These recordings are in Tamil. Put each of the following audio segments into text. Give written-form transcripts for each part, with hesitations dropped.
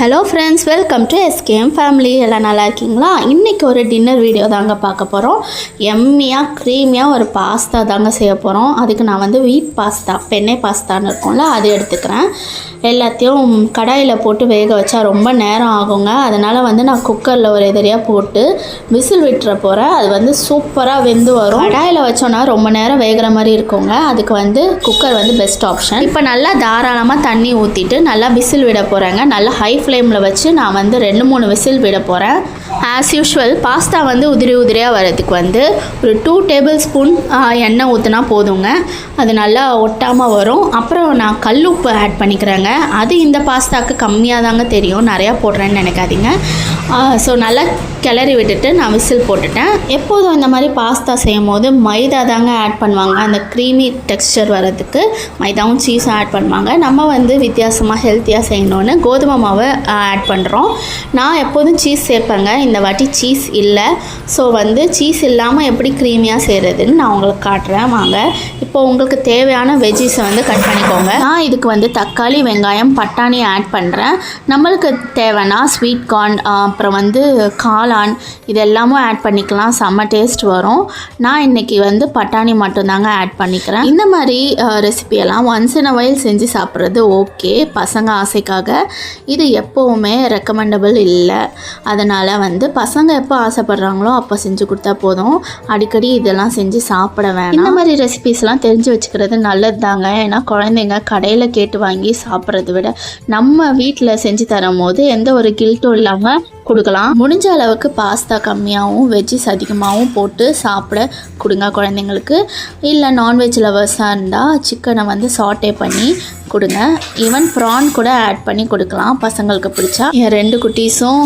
Hello friends, welcome to SKM family. எல்லாம் நல்லா இருக்கீங்களா? இன்றைக்கி ஒரு டின்னர் வீடியோ தாங்க பார்க்க போகிறோம். எம்மியாக க்ரீமியாக ஒரு பாஸ்தா தாங்க செய்ய போகிறோம். அதுக்கு நான் வந்து வீட் பாஸ்தா, பெண்ணை பாஸ்தான்னு இருக்கும்ல, அது எடுத்துக்கிறேன். எல்லாத்தையும் கடாயில் போட்டு வேக வச்சா ரொம்ப நேரம் ஆகுங்க. அதனால் வந்து நான் குக்கரில் ஒரு எதிரியாக போட்டு விசில் விட்டுற போகிறேன். அது வந்து சூப்பராக வெந்து வரும். கடாயில் வச்சோன்னா ரொம்ப நேரம் வேகிற மாதிரி இருக்குங்க. அதுக்கு வந்து குக்கர் வந்து பெஸ்ட் ஆப்ஷன். இப்போ நல்லா தாராளமாக தண்ணி ஊற்றிட்டு நல்லா விசில் விட போகிறேங்க. நல்லா ஹை ஃப்ளேமில் வச்சு நான் வந்து 2-3 விசில் விட போகிறேன். ஆஸ் யூஷுவல் பாஸ்தா வந்து உதிரியாக வரதுக்கு வந்து ஒரு 2 டேபிள் ஸ்பூன் எண்ணெய் ஊற்றினா போதுங்க. அது நல்லா ஒட்டாமல் வரும். அப்புறம் நான் கல் உப்பு ஆட் பண்ணிக்கிறேங்க. அது இந்த பாஸ்தாவுக்கு கம்மியாக தாங்க தெரியும், நிறையா போடுறேன்னு நினைக்காதீங்க. ஸோ நல்லா கிளறி விட்டுட்டு நான் விசில் போட்டுட்டேன். எப்போதும் இந்த மாதிரி பாஸ்தா செய்யும் போது மைதா தாங்க ஆட் பண்ணுவாங்க. அந்த க்ரீமி டெக்ஸ்சர் வரதுக்கு மைதாவும் சீஸும் ஆட் பண்ணுவாங்க. நம்ம வந்து வித்தியாசமாக ஹெல்த்தியாக செய்யணுன்னு கோதுமை மாவை ஆட் பண்ணுறோம். நான் எப்போதும் சீஸ் சேர்ப்பேங்க. இந்த வாட்டி சீஸ் இல்லை. ஸோ வந்து சீஸ் இல்லாமல் எப்படி க்ரீமியாக செய்கிறதுன்னு நான் உங்களுக்கு காட்டுறேன் வாங்க. இப்போ உங்களுக்கு தேவையான வெஜ்ஜிஸை வந்து கட் பண்ணிக்கோங்க. நான் இதுக்கு வந்து தக்காளி, வெங்காயம், பட்டாணி ஆட் பண்ணுறேன். நம்மளுக்கு தேவைன்னா ஸ்வீட் கார்ன், அப்புறம் வந்து காளான், இது எல்லாமும் ஆட் பண்ணிக்கலாம். செம்ம டேஸ்ட் வரும். நான் இன்றைக்கி வந்து பட்டாணி மட்டும்தாங்க ஆட் பண்ணிக்கிறேன். இந்த மாதிரி ரெசிபியெல்லாம் ஒன்ஸ் இன் அ வைல் செஞ்சு சாப்பிட்றது ஓகே, பசங்க ஆசைக்காக. இது எப்போவுமே ரெக்கமெண்டபிள் இல்லை. அதனால் வந்து பசங்க எப்போ ஆசைப்படுறாங்களோ அப்போ செஞ்சு கொடுத்தா போதும். அடிக்கடி இதெல்லாம் செஞ்சு சாப்பிட வேணாம். இந்த மாதிரி ரெசிபிஸ்லாம் தெரிஞ்சு வச்சுக்கிறது நல்லது தாங்க. ஏன்னா குழந்தைங்க கடையில் கேட்டு வாங்கி சாப்பிட்றத விட நம்ம வீட்டில் செஞ்சு தரும் போது எந்த ஒரு கில்ட்டும் இல்லாமல் கொடுக்கலாம். முடிஞ்ச அளவுக்கு பாஸ்தா கம்மியாகவும் வெஜ்ஜஸ் அதிகமாகவும் போட்டு சாப்பிட கொடுங்க குழந்தைங்களுக்கு. இல்லை நான்வெஜ் லவர்ஸாக இருந்தால் சிக்கனை வந்து சாட்டே பண்ணி கொடுங்க. ஈவன் ப்ரான் கூட ஆட் பண்ணி கொடுக்கலாம் பசங்களுக்கு பிடிச்சா. என் 2 குட்டீஸும்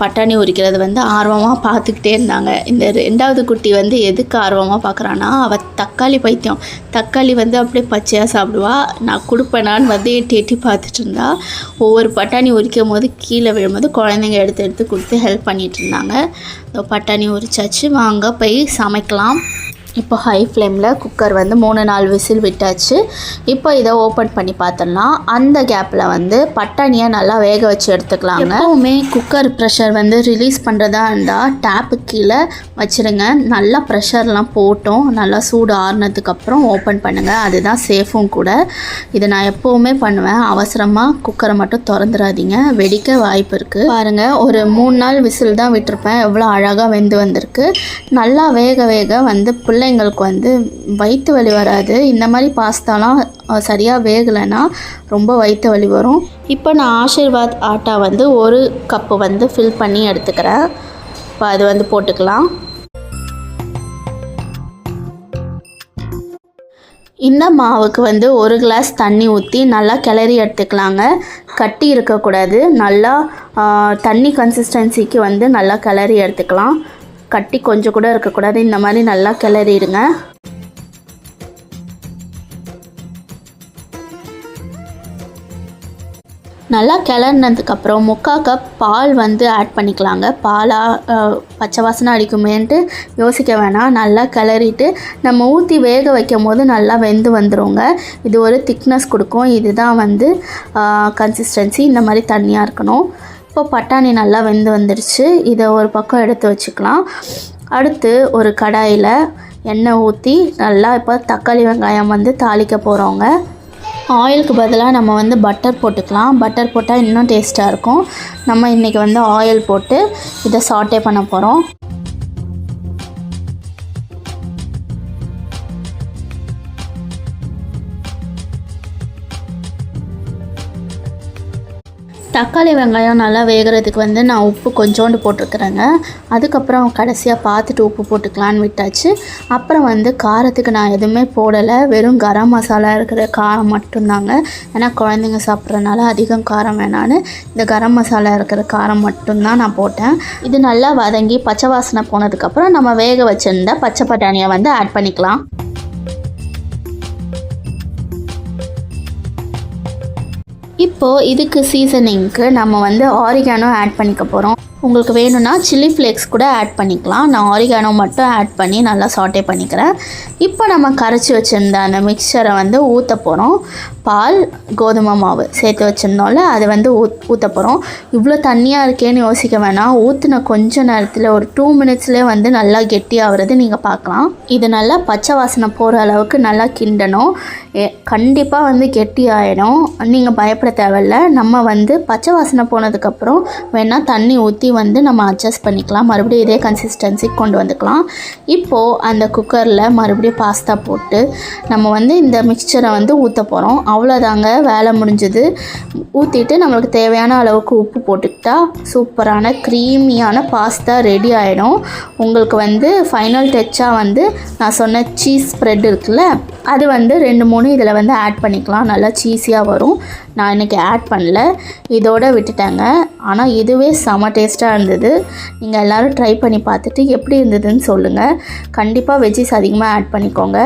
பட்டாணி உரிக்கிறது வந்து ஆர்வமாக பார்த்துக்கிட்டே இருந்தாங்க. இந்த 2வது குட்டி வந்து எதுக்கு ஆர்வமாக பார்க்குறான்னா, அவள் தக்காளி பைத்தியம். தக்காளி வந்து அப்படியே பச்சையாக சாப்பிடுவா. நான் கொடுப்பேனான்னு வந்து எட்டி பார்த்துட்டு இருந்தா. ஒவ்வொரு பட்டாணி உரிக்கும் போது கீழே விழும்போது குழந்தைங்க எடுத்து கொடுத்து ஹெல்ப் பண்ணிகிட்டு இருந்தாங்க. பட்டாணி உரிச்சாச்சு, வாங்க போய் சமைக்கலாம். இப்போ ஹை ஃப்ளேமில் குக்கர் வந்து 3-4 விசில் விட்டாச்சு. இப்போ இதை ஓப்பன் பண்ணி பார்த்துடலாம். அந்த கேப்பில் வந்து பட்டாணியை நல்லா வேக வச்சு எடுத்துக்கலாம். எப்போவுமே குக்கர் ப்ரெஷர் வந்து ரிலீஸ் பண்ணுறதா இருந்தால் டேப்பு கீழே வச்சுருங்க. நல்லா ப்ரெஷர்லாம் போட்டோம், நல்லா சூடு ஆறுனதுக்கப்புறம் ஓப்பன் பண்ணுங்கள். அதுதான் சேஃபும் கூட. இதை நான் எப்போவுமே பண்ணுவேன். அவசரமாக குக்கரை மட்டும் திறந்துடாதீங்க, வெடிக்க வாய்ப்பு இருக்குது. பாருங்கள், ஒரு 3-4 விசில் தான் விட்டுருப்பேன். எவ்வளோ அழகாக வெந்து வந்திருக்கு. நல்லா வேக வந்து பிள்ளைங்களுக்கு வந்து வயிற்று வலி வராது. இந்த மாதிரி பாஸ்தாலாம் சரியாக வேகலைன்னா ரொம்ப வயிற்று வலி வரும். இப்போ நான் ஆஷீர்வாத் ஆட்டா வந்து 1 கப்பு வந்து ஃபில் பண்ணி எடுத்துக்கிறேன். இப்போ அது வந்து போட்டுக்கலாம். இந்த மாவுக்கு வந்து 1 கிளாஸ் தண்ணி ஊற்றி நல்லா கிளறி எடுத்துக்கலாங்க. கட்டி இருக்கக்கூடாது. நல்லா தண்ணி கன்சிஸ்டன்சிக்கு வந்து நல்லா கிளறி எடுத்துக்கலாம். கட்டி கொஞ்சம் கூட இருக்கக்கூடாது. இந்த மாதிரி நல்லா கிளறிடுங்க. நல்லா கிளறினதுக்கப்புறம் 3/4 கப் பால் வந்து ஆட் பண்ணிக்கலாங்க. பாலாக பச்சை வாசனை அடிக்குமேன்ட்டு யோசிக்க வேணாம். நல்லா கிளறிட்டு நம்ம ஊற்றி வேக வைக்கும் போது நல்லா வெந்து வந்துடுங்க. இது ஒரு திக்னஸ் கொடுக்கும். இதுதான் வந்து கன்சிஸ்டன்சி. இந்த மாதிரி தண்ணியாக இருக்கணும். இப்போ பட்டாணி நல்லா வெந்து வந்துடுச்சு. இதை ஒரு பக்கம் எடுத்து வச்சுக்கலாம். அடுத்து ஒரு கடாயில் எண்ணெய் ஊற்றி நல்லா இப்போ தக்காளி, வெங்காயம் வந்து தாளிக்க போகிறோங்க. ஆயிலுக்கு பதிலாக நம்ம வந்து பட்டர் போட்டுக்கலாம். பட்டர் போட்டால் இன்னும் டேஸ்ட்டாக இருக்கும். நம்ம இன்றைக்கி வந்து ஆயில் போட்டு இதை சாட்டே பண்ண போகிறோம். தக்காளி, வெங்காயம் நல்லா வேகிறதுக்கு வந்து நான் உப்பு கொஞ்சோண்டு போட்டிருக்கிறேங்க. அதுக்கப்புறம் கடைசியாக பார்த்துட்டு உப்பு போட்டுக்கலான்னு விட்டாச்சு. அப்புறம் வந்து காரத்துக்கு நான் எதுவுமே போடலை. வெறும் கரம் மசாலா இருக்கிற காரம் மட்டும்தாங்க. ஏன்னா குழந்தைங்க சாப்பிட்றதுனால அதிகம் காரம் வேணான்னு இந்த கரம் மசாலா இருக்கிற காரம் மட்டும்தான் நான் போட்டேன். இது நல்லா வதங்கி பச்சை வாசனை போனதுக்கப்புறம் நம்ம வேக வச்சுருந்த பச்சை பட்டாணியை வந்து ஆட் பண்ணிக்கலாம். இப்போது இதுக்கு சீசனிங்க்கு நம்ம வந்து ஆரிகானோ ஆட் பண்ணிக்க போகிறோம். உங்களுக்கு வேணும்னா சில்லி ஃப்ளேக்ஸ் கூட ஆட் பண்ணிக்கலாம். நான் ஆரிகானோ மட்டும் ஆட் பண்ணி நல்லா சாட்டே பண்ணிக்கிறேன். இப்போ நம்ம கரைச்சி வச்சுருந்த அந்த மிக்சரை வந்து ஊற்ற போகிறோம். பால், கோதுமை மாவு சேர்த்து வச்சுருந்தோம்ல, அது வந்து ஊற்ற போகிறோம். இவ்வளோ தண்ணியாக இருக்கேன்னு யோசிக்க வேணாம். ஊற்றின கொஞ்ச நேரத்தில் ஒரு 2 மினிட்ஸ்லேயே வந்து நல்லா கெட்டியாகிறது நீங்கள் பார்க்கலாம். இது நல்லா பச்சை வாசனை போகிற அளவுக்கு நல்லா கிண்டணும். கண்டிப்பாக வந்து கெட்டி ஆகிடும். நீங்கள் பயப்பட தேவையில்லை. நம்ம வந்து பச்சை வாசனை போனதுக்கப்புறம் வேணால் தண்ணி ஊற்றி வந்து நம்ம அட்ஜஸ்ட் பண்ணிக்கலாம். மறுபடியும் இதே கன்சிஸ்டன்சிக்கு கொண்டு வந்துக்கலாம். இப்போது அந்த குக்கரில் மறுபடியும் பாஸ்தா போட்டு நம்ம வந்து இந்த மிக்சரை வந்து ஊற்ற போகிறோம். அவ்வளோதாங்க, வேலை முடிஞ்சுது. ஊற்றிட்டு நம்மளுக்கு தேவையான அளவுக்கு உப்பு போட்டுக்கிட்டா சூப்பரான க்ரீமியான பாஸ்தா ரெடி ஆகிடும். உங்களுக்கு வந்து ஃபைனல் டச்சாக வந்து நான் சொன்ன சீஸ் ஸ்ப்ரெட் இருக்குல்ல, அது வந்து 2-3 இதில் வந்து ஆட் பண்ணிக்கலாம். நல்லா சீஸியாக வரும். நான் இன்றைக்கி ஆட் பண்ணல, இதோடு விட்டுட்டேங்க. ஆனால் இதுவே செம டேஸ்ட்டாக இருந்தது. நீங்கள் எல்லோரும் ட்ரை பண்ணி பார்த்துட்டு எப்படி இருந்ததுன்னு சொல்லுங்கள். கண்டிப்பாக வெஜ்ஜஸ் அதிகமாக ஆட் பண்ணிக்கோங்க,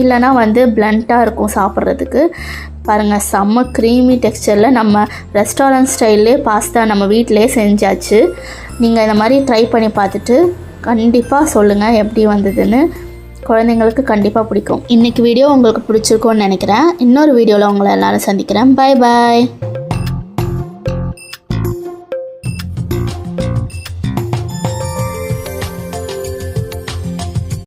இல்லைனா வந்து பிளண்ட்டாக இருக்கும் சாப்பிட்றதுக்கு. பாருங்கள், செம்ம க்ரீமி டெக்ஸ்சரில் நம்ம ரெஸ்டாரண்ட் ஸ்டைல்லே பாஸ்தா நம்ம வீட்டிலே செஞ்சாச்சு. நீங்கள் இந்த மாதிரி ட்ரை பண்ணி பார்த்துட்டு கண்டிப்பாக சொல்லுங்கள் எப்படி வந்ததுன்னு. குழந்தைங்களுக்கு கண்டிப்பாக பிடிக்கும். இன்றைக்கி வீடியோ உங்களுக்கு பிடிச்சிருக்கோன்னு நினைக்கிறேன். இன்னொரு வீடியோவில் உங்களை எல்லோரும் சந்திக்கிறேன். பாய் பாய்.